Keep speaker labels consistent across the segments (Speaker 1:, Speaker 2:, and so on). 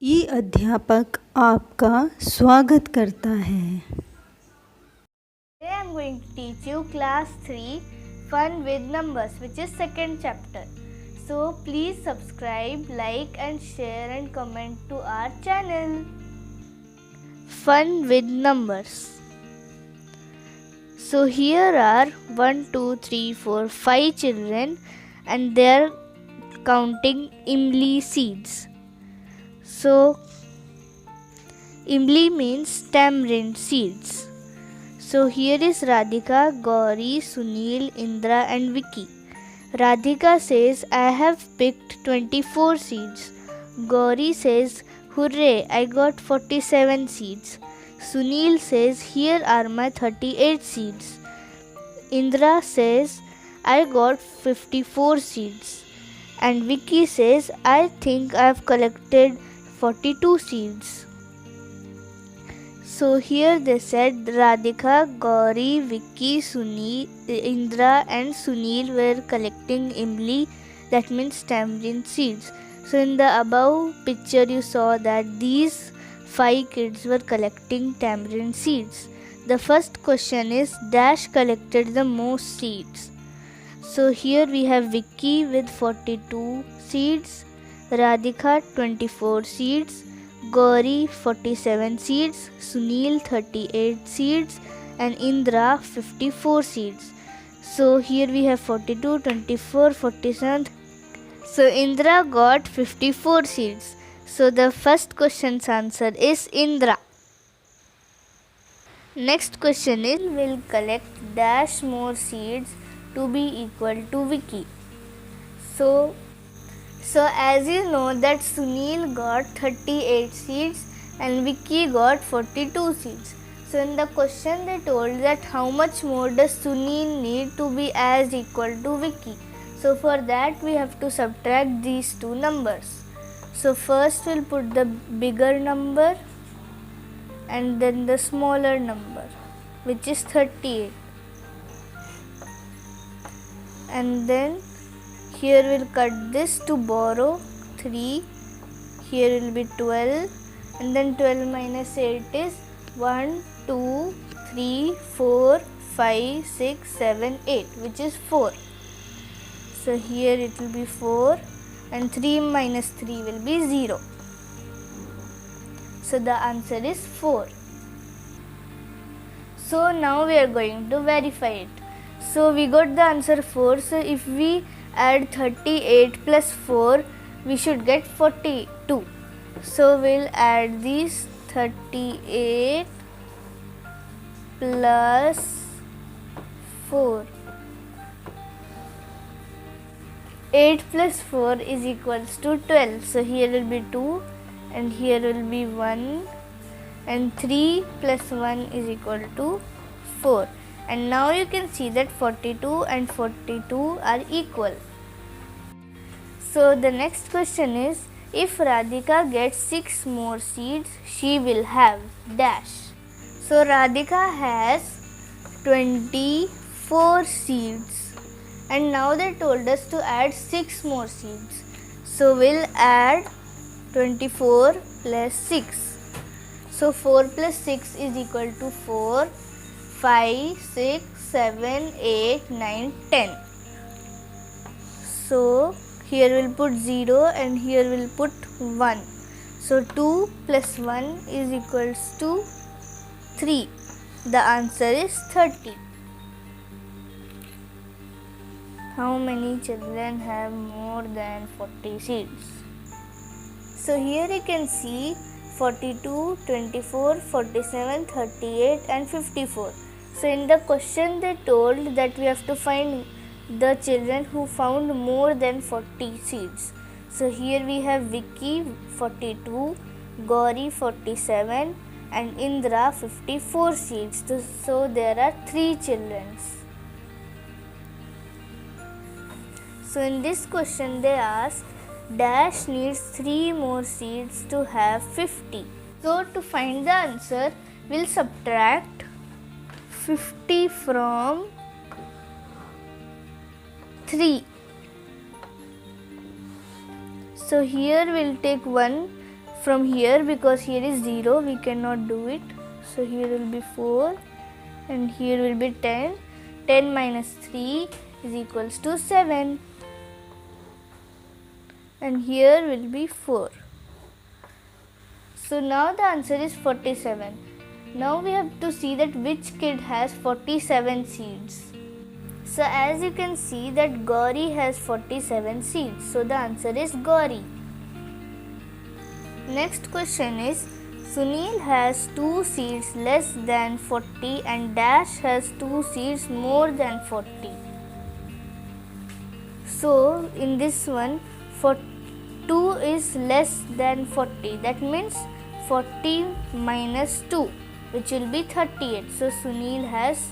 Speaker 1: ई अध्यापक आपका स्वागत करता है।
Speaker 2: Today I am going to teach you class 3 fun with numbers, which is second chapter. So please subscribe, like and share and comment to our channel. Fun with numbers. So here are 1, 2, 3, 4, 5 children and they are counting imli seeds. So imli means tamarind seeds. So here is Radhika, Gauri, Sunil, Indra and Vicky. Radhika says, I have picked 24 seeds. Gauri says, hooray, I got 47 seeds. Sunil says, here are my 38 seeds. Indra says, I got 54 seeds. And Vicky says, I think I have collected 42 seeds. So here they said Radhika, Gauri, Vicky, Indra and Sunil were collecting imli, that means tamarind seeds. So in the above picture you saw that these 5 kids were collecting tamarind seeds. The first question is dash collected the most seeds. So here we have Vicky with 42 seeds, Radhika 24 seeds, Gauri 47 seeds, Sunil 38 seeds and Indra 54 seeds. So here we have 42, 24, 47. So Indra got 54 seeds. So the first question's answer is Indra. Next question is will collect dash more seeds to be equal to Vicky. So as you know that Sunil got 38 seeds and Vicky got 42 seeds. So in the question they told that how much more does Sunil need to be as equal to Vicky. So for that we have to subtract these two numbers. So first we'll put the bigger number and then the smaller number, which is 38. And then here we'll cut this to borrow 3. Here will be 12 and then 12 minus 8 is 1, 2, 3, 4, 5, 6, 7, 8, which is 4. So here it will be 4 and 3 minus 3 will be 0. So the answer is 4. So now we are going to verify it. So we got the answer 4. So if we add 38 plus 4, we should get 42. So we'll add these 38 plus 4. 8 plus 4 is equals to 12. So here will be 2 and here will be 1 and 3 plus 1 is equal to 4. And now you can see that 42 and 42 are equal. So the next question is, if Radhika gets 6 more seeds, she will have dash. So Radhika has 24 seeds and now they told us to add 6 more seeds. So we'll add 24 plus 6. So 4 plus 6 is equal to 4. 5, 6, 7, 8, 9, 10. So here we'll put 0 and here we'll put 1. So 2 plus 1 is equals to 3. The answer is 30. How many children have more than 40 seeds? So here you can see 42, 24, 47, 38 and 54. So in the question they told that we have to find the children who found more than 40 seeds. So here we have Vicky 42, Gauri 47 and Indra 54 seeds. So there are 3 children. So in this question they asked dash needs 3 more seeds to have 50. So to find the answer, we'll subtract 50 from 3. So here we'll take 1 from here, because here is 0, we cannot do it. So here will be 4 and here will be 10. 10 minus 3 is equals to 7. And here will be 4. So now the answer is 47. Now we have to see that which kid has 47 seeds. So as you can see that Gauri has 47 seeds. So the answer is Gauri. Next question is, Sunil has 2 seeds less than 40 and Dash has 2 seeds more than 40. So in this one, 2 is less than 40. That means 40 minus 2, which will be 38. So Sunil has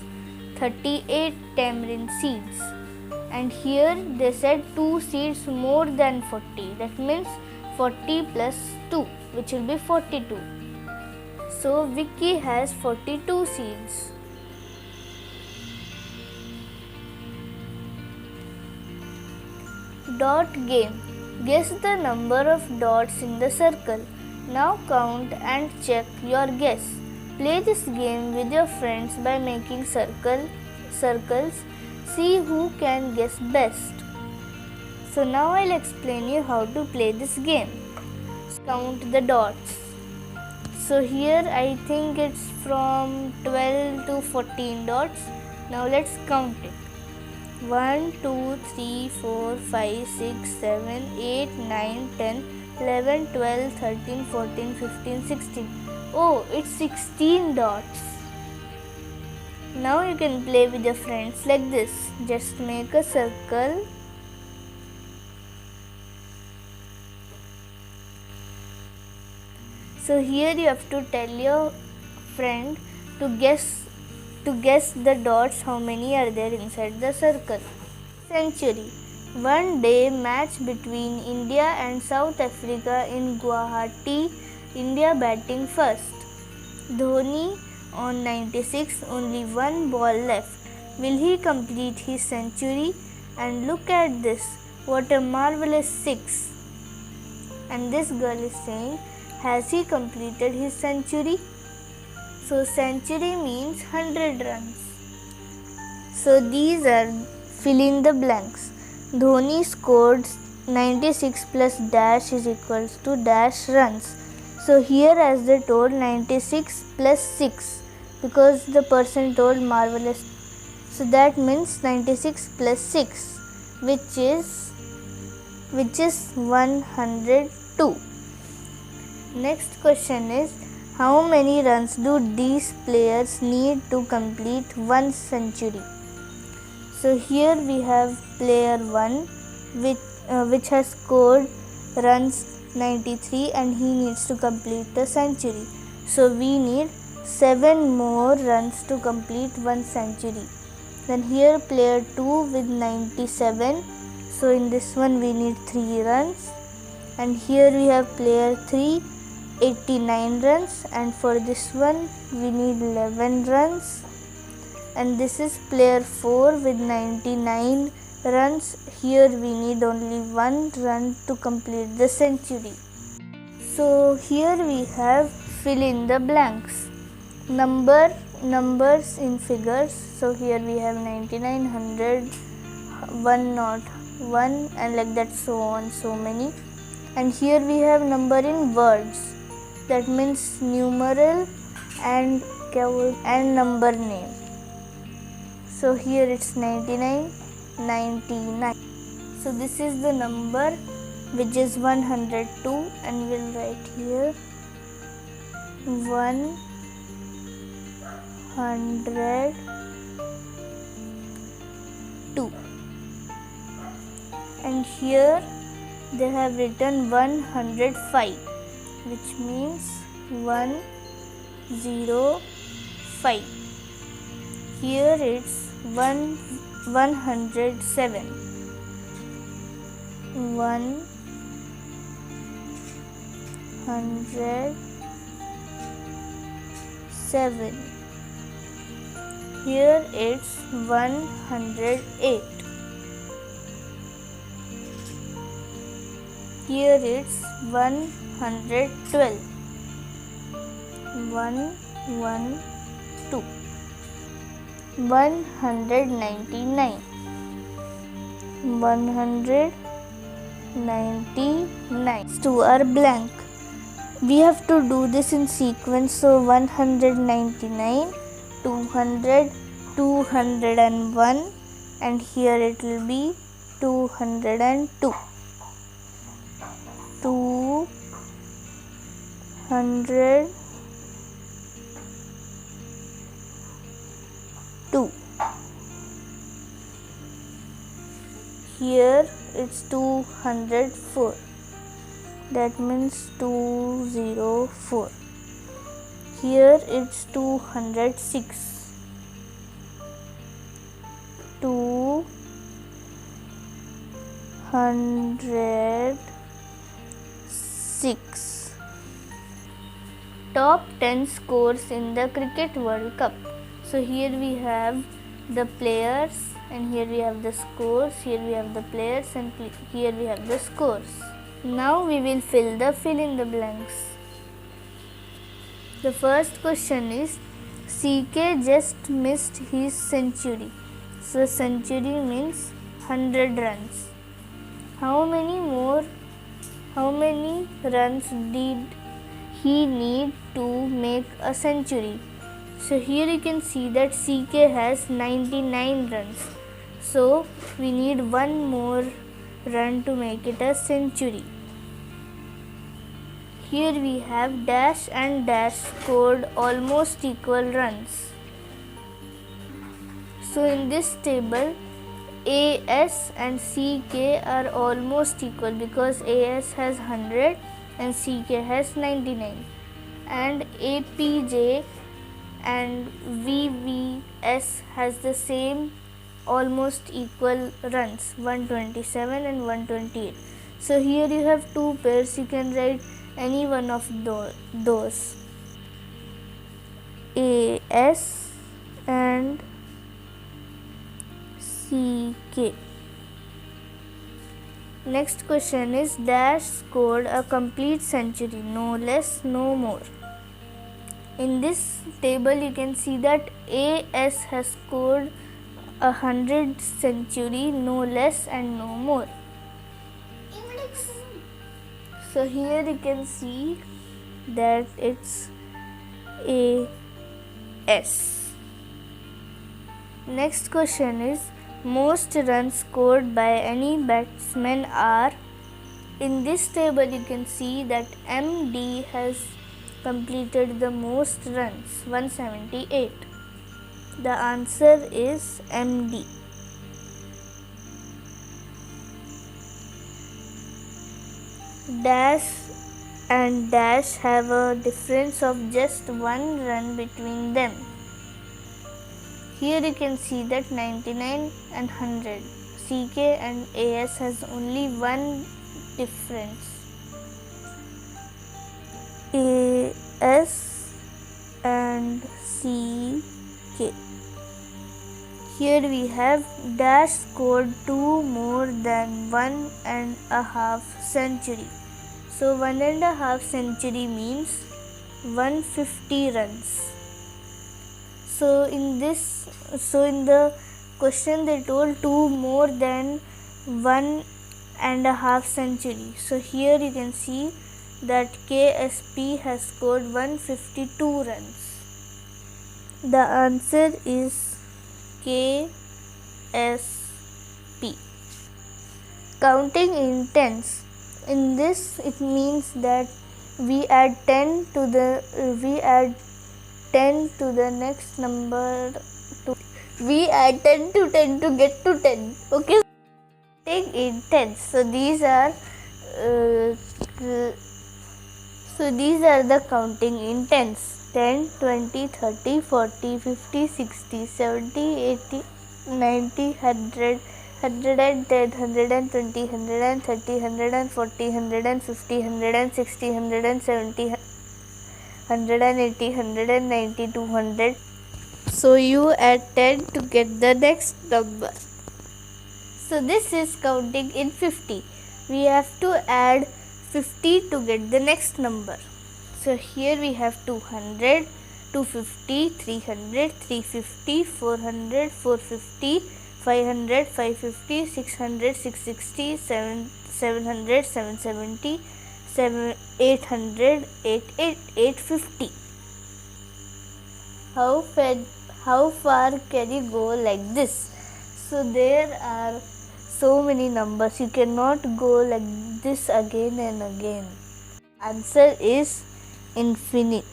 Speaker 2: 38 tamarind seeds. And here they said 2 seeds more than 40. That means 40 plus 2, which will be 42. So Vicky has 42 seeds. Dot game. Guess the number of dots in the circle. Now count and check your guess. Play this game with your friends by making circles. See who can guess best. So now I'll explain you how to play this game. Count the dots. So here I think it's from 12 to 14 dots. Now let's count it. 1, 2, 3, 4, 5, 6, 7, 8, 9, 10, 11, 12, 13, 14, 15, 16. Oh, it's 16 dots. Now you can play with your friends like this. Just make a circle. So here you have to tell your friend to guess the dots, how many are there inside the circle. Century. One day match between India and South Africa in Guwahati. India batting first. Dhoni on 96, only one ball left. Will he complete his century? And look at this, what a marvelous 6. And this girl is saying, has he completed his century? So century means 100 runs. So these are fill in the blanks. Dhoni scored 96 plus dash is equals to dash runs. So here as they told 96 plus 6, because the person told marvelous. So that means 96 plus 6, which is 102. Next question is, how many runs do these players need to complete one century? So here we have player 1 which has scored runs 93 and he needs to complete the century. So we need 7 more runs to complete one century. Then here player 2 with 97. So in this one we need 3 runs. And here we have player 3, 89 runs, and for this one we need 11 runs. And this is player 4 with 99 runs. Here we need only 1 run to complete the century. So here we have fill in the blanks. Numbers in figures. So here we have 99, 100, 101, and like that, so on, so many. And here we have number in words. That means numeral and number name. So here it's 99, 99. So this is the number which is 102, and we'll write here 102. And here they have written 105, which means 105. Here it's 107. 107. Here it's 108. Here it's 112. 112. 199. 199. Two are blank. We have to do this in sequence. So 199, 200, 201, and here it will be 202. 202. Here it's 204. That means 204. Here it's 206. 206. Top 10 scores in the Cricket World Cup. So here we have the players, and here we have the scores. Here we have the players, and here we have the scores. Now we will fill in the blanks. The first question is, CK just missed his century. So century means 100 runs. How many runs did he need to make a century? So here you can see that CK has 99 runs. So we need one more run to make it a century. Here we have dash and dash scored almost equal runs. So in this table, AS and CK are almost equal because AS has 100 and CK has 99, and APJ and VVS has the same almost equal runs, 127 and 128. So here you have two pairs. You can write any one of those, AS and CK. Next question is, dash scored a complete century, no less, no more. In this table you can see that AS has scored 100 century, no less and no more. So here you can see that it's AS. Next question is, most runs scored by any batsman are. In this table you can see that MD has completed the most runs, 178. The answer is MD. Dash and dash have a difference of just one run between them. Here you can see that 99 and 100. CK and AS has only one difference. AS and CK. Here we have dash scored 2 more than 1.5 century. So 1.5 century means 150 runs. So in the question they told 2 more than 1.5 century. So here you can see that KSP has scored 152 runs. The answer is KSP. Counting in tens. In this it means that we add 10 to the next number. We add 10 to 10 to get to 10. Okay. Counting in tens. So these are the counting in tens. 10, 20, 30, 40, 50, 60, 70, 80, 90, 100, 110, 120, 130, 140, 150, 160, 170, 180, 190, 200. So you add 10 to get the next number. So this is counting in 50. We have to add 50 to get the next number. So here we have 200, 250, 300, 350, 400, 450, 500, 550, 600, 660, 700, 770, 800, 850. How far can you go like this? So there are so many numbers. You cannot go like this again and again. Answer is infinite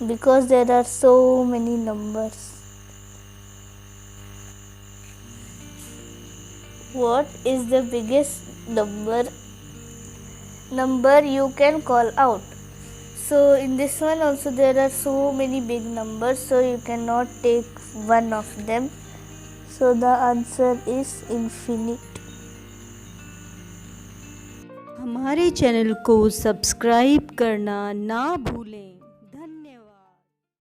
Speaker 2: because there are so many numbers. What is the biggest number you can call out? So in this one also there are so many big numbers, so you cannot take one of them. So the answer is infinite.
Speaker 1: हमारे channel को subscribe करना ना भूलें। धन्यवाद।